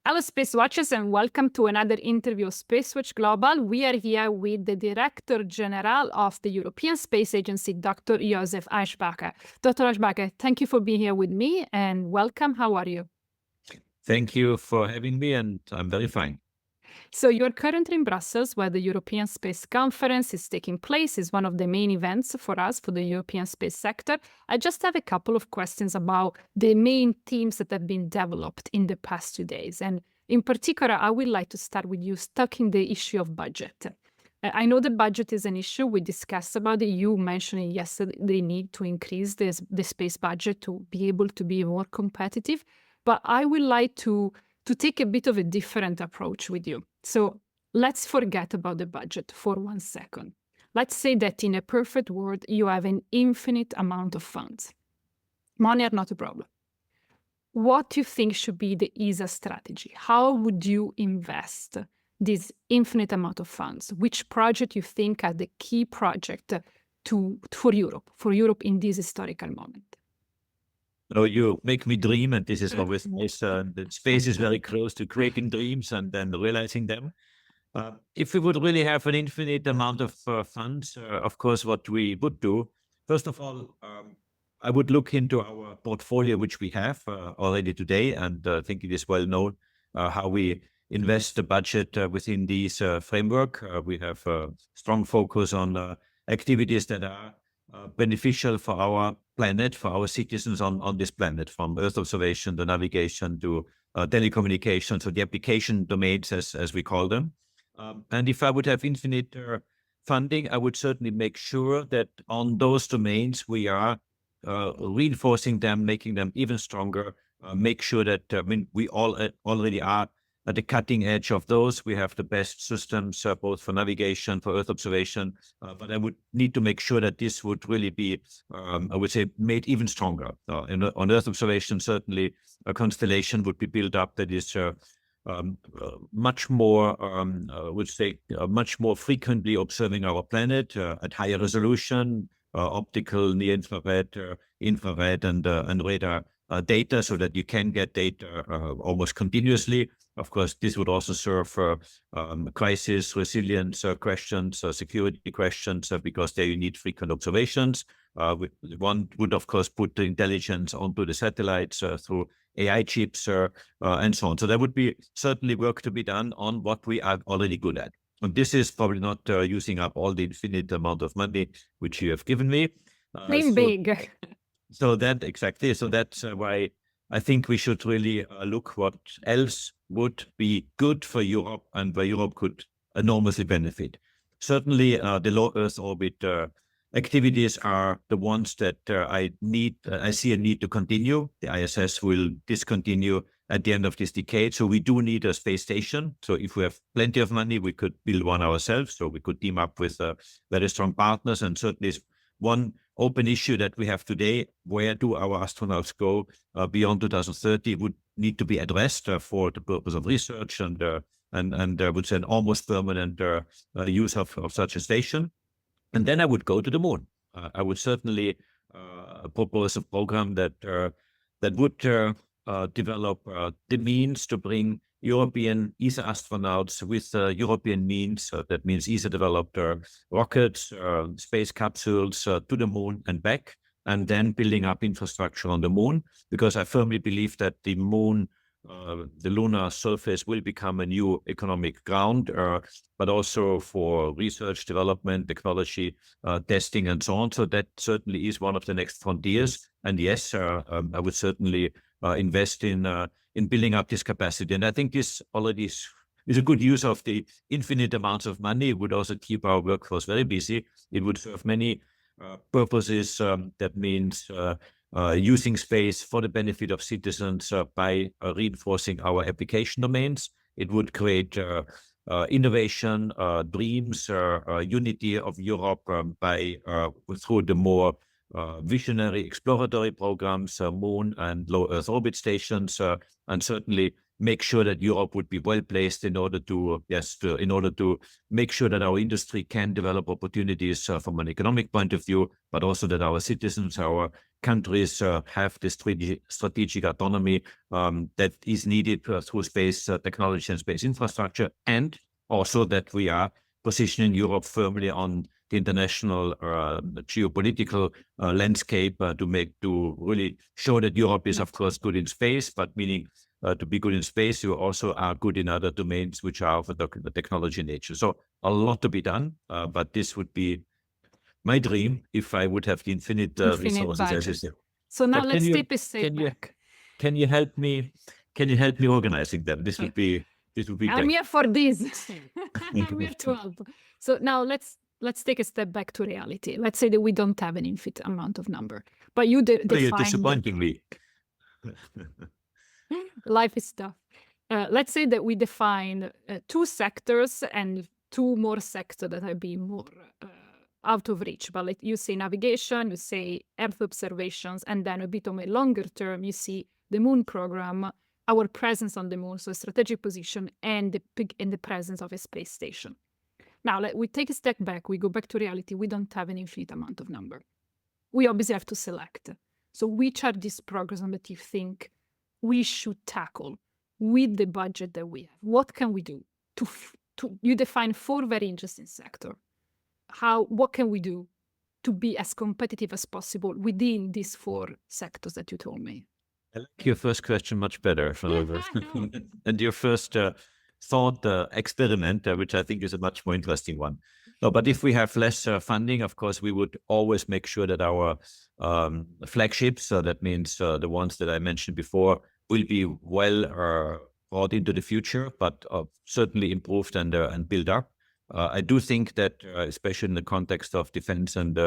Hello, Space Watchers, and welcome to another interview of SpaceWatch.Global. We are here with the Director General of the European Space Agency, Dr. Josef Aschbacher. Dr. Aschbacher, thank you for being here with me and welcome. How are you? Thank you for having me, and I'm very fine. So you're currently in Brussels, where the European Space Conference is taking place. It's one of the main events for us, for the European space sector. I just have a couple of questions about the main themes that have been developed in the past 2 days. And in particular, I would like to start with you tackling the issue of budget. I know the budget is an issue. We discussed about it. You mentioned yesterday the need to increase the space budget to be able to be more competitive. But I would like to take a bit of a different approach with you. So let's forget about the budget for 1 second. Let's say that in a perfect world, you have an infinite amount of funds. Money are not a problem. What do you think should be the ESA strategy? How would you invest this infinite amount of funds? Which project you think are the key project for Europe in this historical moment? No, you make me dream, and this is always nice. The space is very close to creating dreams and then realizing them. If we would really have an infinite amount of funds, of course, what we would do, first of all, I would look into our portfolio, which we have already today, and I think it is well known how we invest the budget within this framework. We have a strong focus on activities that are beneficial for our planet, for our citizens on this planet, from Earth observation to navigation to telecommunications, so the application domains, as we call them. And if I would have infinite funding, I would certainly make sure that on those domains we are reinforcing them, making them even stronger, make sure that we all already are at the cutting edge of those. We have the best systems, both for navigation, for Earth observation, but I would need to make sure that this would really be, I would say, made even stronger. On Earth observation, certainly a constellation would be built up that is much more, I would say, much more frequently observing our planet at higher resolution, optical, near-infrared, infrared, and radar data, so that you can get data almost continuously. Of course, this would also serve crisis resilience questions, security questions, because there you need frequent observations. One would, of course, put the intelligence onto the satellites through AI chips and so on. So there would be certainly work to be done on what we are already good at. And this is probably not using up all the infinite amount of money which you have given me. Dream big. So that's why I think we should really look what else would be good for Europe and where Europe could enormously benefit. Certainly, the low Earth orbit activities are the ones that I see a need to continue. The ISS will discontinue at the end of this decade. So we do need a space station. So if we have plenty of money, we could build one ourselves. So we could team up with very strong partners. And certainly one open issue that we have today: where do our astronauts go beyond 2030, would need to be addressed for the purpose of research and I would say an almost permanent use of such a station. And then I would go to the moon. I would certainly propose a program that would develop the means to bring European ESA astronauts with European means. That means ESA developed rockets, space capsules to the moon and back, and then building up infrastructure on the moon, because I firmly believe that the moon, the lunar surface, will become a new economic ground, but also for research, development, technology, testing, and so on. So that certainly is one of the next frontiers. And yes, I would certainly invest in building up this capacity. And I think this already is a good use of the infinite amounts of money. It would also keep our workforce very busy. It would serve many purposes. That means using space for the benefit of citizens by reinforcing our application domains. It would create innovation, dreams, unity of Europe through the more visionary exploratory programs, moon and low Earth orbit stations, and certainly make sure that Europe would be well placed in order to make sure that our industry can develop opportunities from an economic point of view, but also that our citizens, our countries have the strategic autonomy that is needed through space technology and space infrastructure, and also that we are positioning Europe firmly on the international geopolitical landscape to really show that Europe is, of course, good in space, but meaning to be good in space, you also are good in other domains which are of the technology nature. So a lot to be done, but this would be my dream if I would have the infinite resources. As you say. So now But let's take a step back. Can you help me? Can you help me organizing them? This would be great. I'm here for this. I'm here to help. So now let's take a step back to reality. Let's say that we don't have an infinite amount of number, but you define. You're disappointing me. Life is tough. Let's say that we define 2 sectors and 2 more sectors that have been more out of reach. But like you say navigation, you say Earth observations, and then a bit on a longer term, you see the moon program, our presence on the moon, so a strategic position, and the presence of a space station. Now, we take a step back, we go back to reality. We don't have an infinite amount of number. We obviously have to select. So which are these programs that you think we should tackle with the budget that we have? What can we do? You define 4 very interesting sectors. What can we do to be as competitive as possible within these 4 sectors that you told me? I like your first question much better, and your first thought experiment, which I think is a much more interesting one. No, but if we have less funding, of course, we would always make sure that our flagships, so that means the ones that I mentioned before, will be well brought into the future, but certainly improved and built up. I do think that, especially in the context of defense and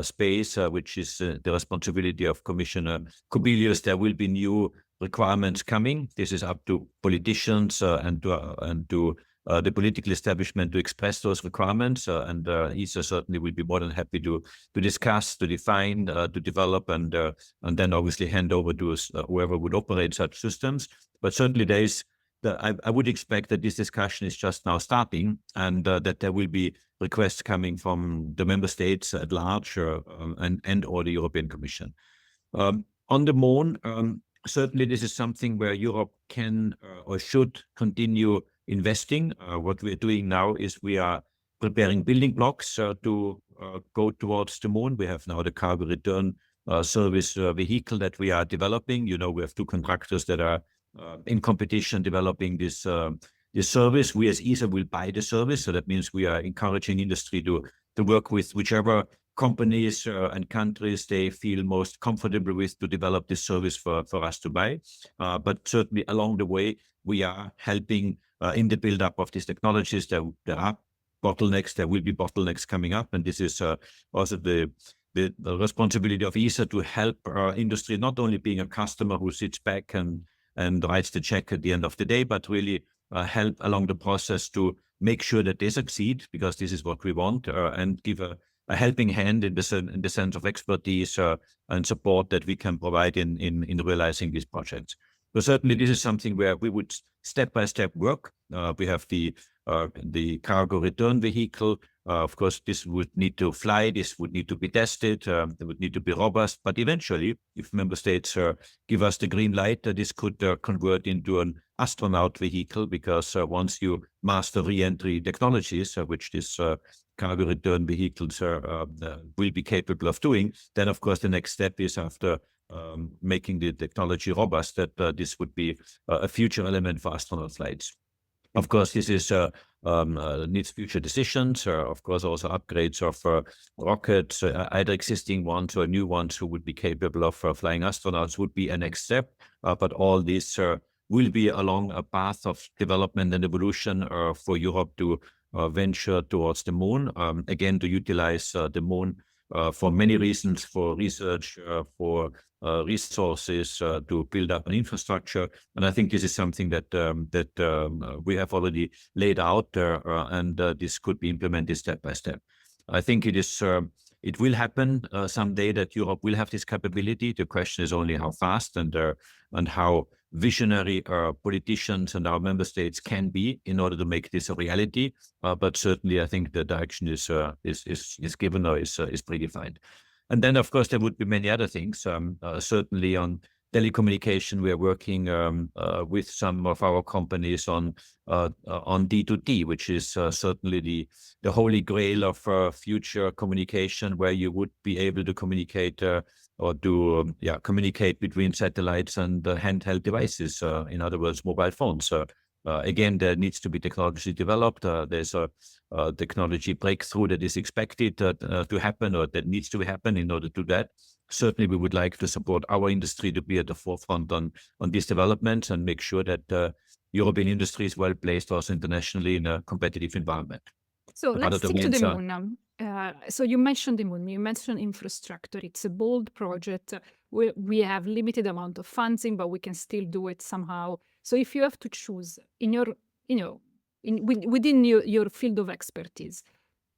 space, which is the responsibility of Commissioner Kubilius, there will be new requirements coming. This is up to politicians and to the political establishment to express those requirements. And ESA certainly will be more than happy to discuss, to define, to develop, and then obviously hand over to whoever would operate such systems. But certainly there is. I would expect that this discussion is just now starting, and that there will be requests coming from the member states at large and or the European Commission. On the moon, certainly this is something where Europe can or should continue investing. What we're doing now is we are preparing building blocks to go towards the moon. We have now the cargo return service vehicle that we are developing. You know, we have 2 contractors that are in competition developing this service. We as ESA will buy the service, so that means we are encouraging industry to work with whichever companies and countries they feel most comfortable with to develop this service for us to buy. But certainly along the way, we are helping in the build-up of these technologies. There are bottlenecks, there will be bottlenecks coming up, and this is also the responsibility of ESA to help our industry, not only being a customer who sits back and writes the check at the end of the day, but really help along the process to make sure that they succeed, because this is what we want, and give a helping hand in the sense of expertise and support that we can provide in realizing these projects. But certainly this is something where we would step by step work. We have the cargo return vehicle. Of course, this would need to fly. This would need to be tested. It would need to be robust. But eventually, if member states give us the green light, this could convert into an astronaut vehicle, because once you master re-entry technologies, which this cargo return vehicles will be capable of doing, then of course the next step is, after making the technology robust, that this would be a future element for astronaut flights. Of course, this is needs future decisions. Of course, also upgrades of rockets, either existing ones or new ones who would be capable of flying astronauts would be a next step. But all this will be along a path of development and evolution for Europe to venture towards the moon. Again, to utilize the moon for many reasons, for research, for resources, to build up an infrastructure. And I think this is something that we have already laid out, and this could be implemented step by step. I think it will happen someday that Europe will have this capability. The question is only how fast and how visionary politicians and our member states can be in order to make this a reality. But certainly, I think the direction is given or is predefined. And then, of course, there would be many other things. Certainly on telecommunication, we are working with some of our companies on D2D, which is certainly the holy grail of future communication, where you would be able to communicate or to communicate between satellites and handheld devices. In other words, mobile phones. Again, there needs to be technology developed. There's a technology breakthrough that is expected to happen, or that needs to happen in order to do that. Certainly, we would like to support our industry to be at the forefront on these developments and make sure that European industry is well placed also internationally in a competitive environment. So let's stick to the moon now. So you mentioned the moon, you mentioned infrastructure. It's a bold project. We have limited amount of funding, but we can still do it somehow. So if you have to choose in your, within your field of expertise,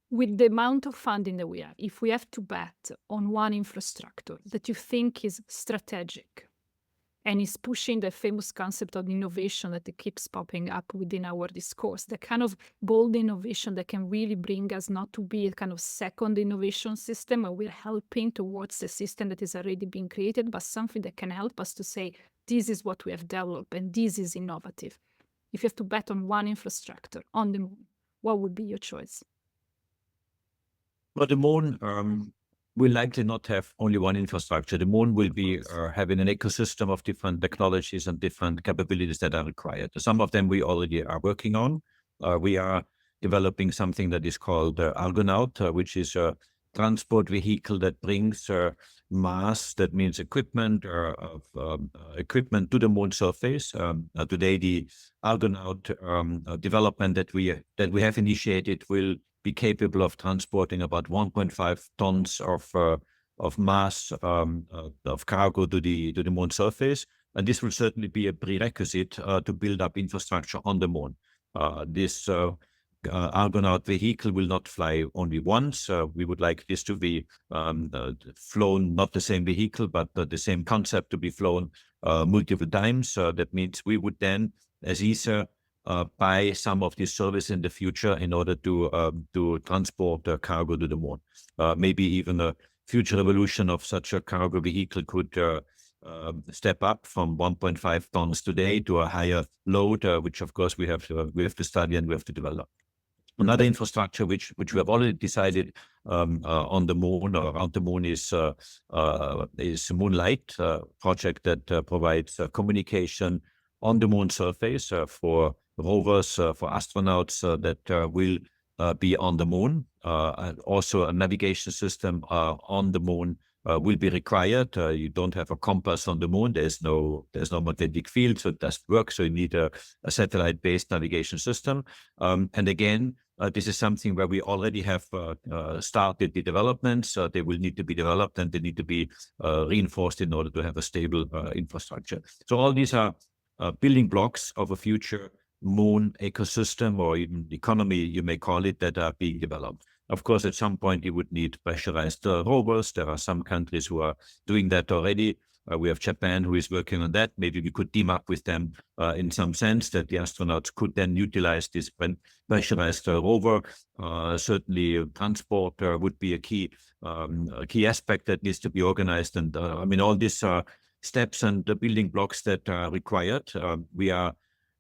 with the amount of funding that we have, if we have to bet on one infrastructure that you think is strategic and is pushing the famous concept of innovation that it keeps popping up within our discourse, the kind of bold innovation that can really bring us not to be a kind of second innovation system where we're helping towards the system that is already being created, but something that can help us to say, this is what we have developed and this is innovative. If you have to bet on one infrastructure on the moon, what would be your choice? Well, the moon will likely not have only one infrastructure. The moon will be having an ecosystem of different technologies and different capabilities that are required. Some of them we already are working on. We are developing something that is called Argonaut, which is a transport vehicle that brings mass, that means equipment, equipment to the moon surface. Today, the Argonaut development that we have initiated will be capable of transporting about 1.5 tons of mass of cargo to the moon surface, and this will certainly be a prerequisite to build up infrastructure on the moon. This Argonaut vehicle will not fly only once. We would like this to be flown, not the same vehicle, but the same concept to be flown multiple times. That means we would then, as ESA, buy some of this service in the future in order to transport cargo to the moon. Maybe even a future evolution of such a cargo vehicle could step up from 1.5 tons today to a higher load, which of course we have to study and we have to develop. Another infrastructure which we have already decided on the moon or around the moon is Moonlight, project that provides communication on the moon surface for rovers, for astronauts that will be on the moon. And also a navigation system on the moon will be required. You don't have a compass on the moon. There's no magnetic field, so it doesn't work. So you need a satellite-based navigation system. And again, this is something where we already have started the developments. They will need to be developed and they need to be reinforced in order to have a stable infrastructure. So all these are building blocks of a future moon ecosystem, or even economy, you may call it, that are being developed. Of course, at some point you would need pressurized rovers. There are some countries who are doing that already. We have Japan who is working on that. Maybe we could team up with them in some sense, that the astronauts could then utilize this pressurized rover. Certainly transport would be a key aspect that needs to be organized. And I mean, all these are steps and the building blocks that are required. We are,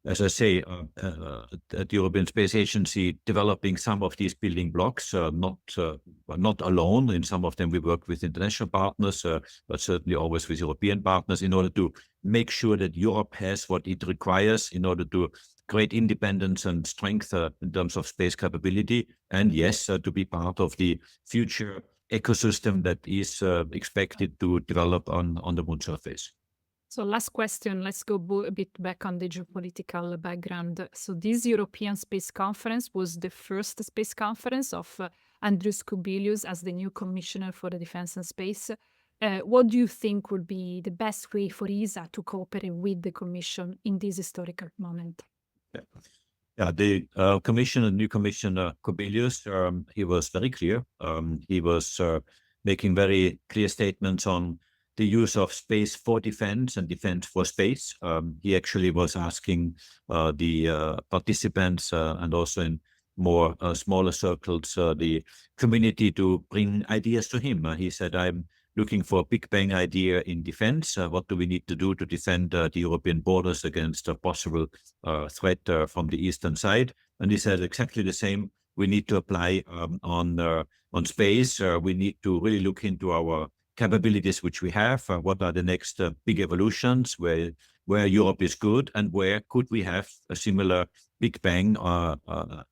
as I say, at the European Space Agency, developing some of these building blocks, not alone. In some of them, we work with international partners, but certainly always with European partners, in order to make sure that Europe has what it requires in order to create independence and strength in terms of space capability. And yes, to be part of the future ecosystem that is expected to develop on the moon surface. So last question, let's go a bit back on the geopolitical background. So this European Space Conference was the first space conference of Andrius Kubilius as the new Commissioner for the Defense and Space. What do you think would be the best way for ESA to cooperate with the Commission in this historical moment? Yeah, the new Commissioner Kubilius, he was very clear. He was making very clear statements on the use of space for defense and defense for space. He actually was asking the participants and also in more smaller circles, the community to bring ideas to him. He said, I'm looking for a big bang idea in defense. What do we need to do to defend the European borders against a possible threat from the eastern side? And he said exactly the same. We need to apply on space. We need to really look into our capabilities which we have. What are the next big evolutions where Europe is good, and where could we have a similar Big Bang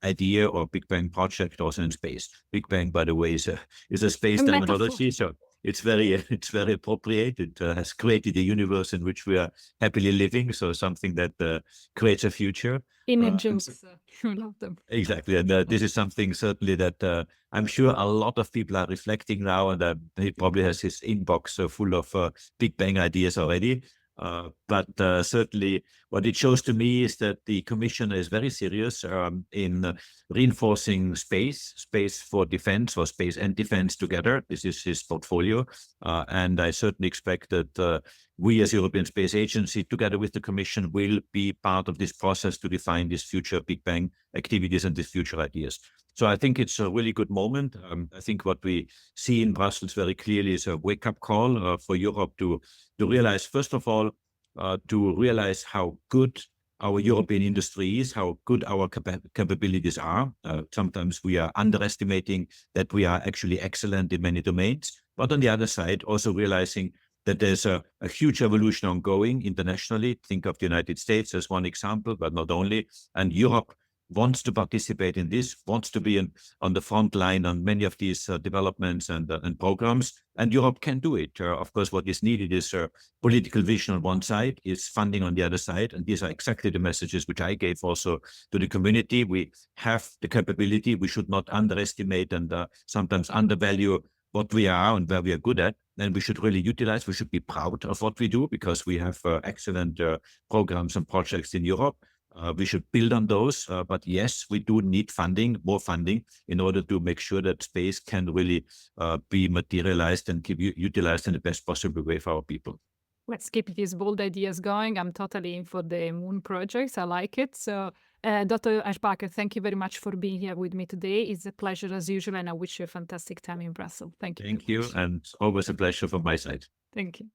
idea or Big Bang project also in space? Big Bang, by the way, is a space terminology, so it's very appropriate. It has created a universe in which we are happily living, so something that creates a future. Images, you love them. Exactly, and this is something certainly that I'm sure a lot of people are reflecting now, and he probably has his inbox full of Big Bang ideas already. But certainly what it shows to me is that the Commission is very serious in reinforcing space for defense, or space and defense together. This is his portfolio. And I certainly expect that we as European Space Agency, together with the Commission, will be part of this process to define these future Big Bang activities and these future ideas. So I think it's a really good moment. I think what we see in Brussels very clearly is a wake-up call for Europe to realize, first of all, to realize how good our European industry is, how good our capabilities are. Sometimes we are underestimating that we are actually excellent in many domains. But on the other side, also realizing that there's a huge evolution ongoing internationally. Think of the United States as one example, but not only. And Europe wants to participate in this, wants to be on the front line on many of these developments and programs, and Europe can do it. Of course, what is needed is political vision on one side, is funding on the other side, and these are exactly the messages which I gave also to the community. We have the capability. We should not underestimate and sometimes undervalue what we are and where we are good at, and we should really utilize. We should be proud of what we do, because we have excellent programs and projects in Europe. We should build on those, but yes, we do need funding, more funding, in order to make sure that space can really be materialized and be utilized in the best possible way for our people. Let's keep these bold ideas going. I'm totally in for the moon projects. I like it. So, Dr. Aschbacher, thank you very much for being here with me today. It's a pleasure as usual, and I wish you a fantastic time in Brussels. Thank you. Thank you, and always a pleasure from my side. Thank you.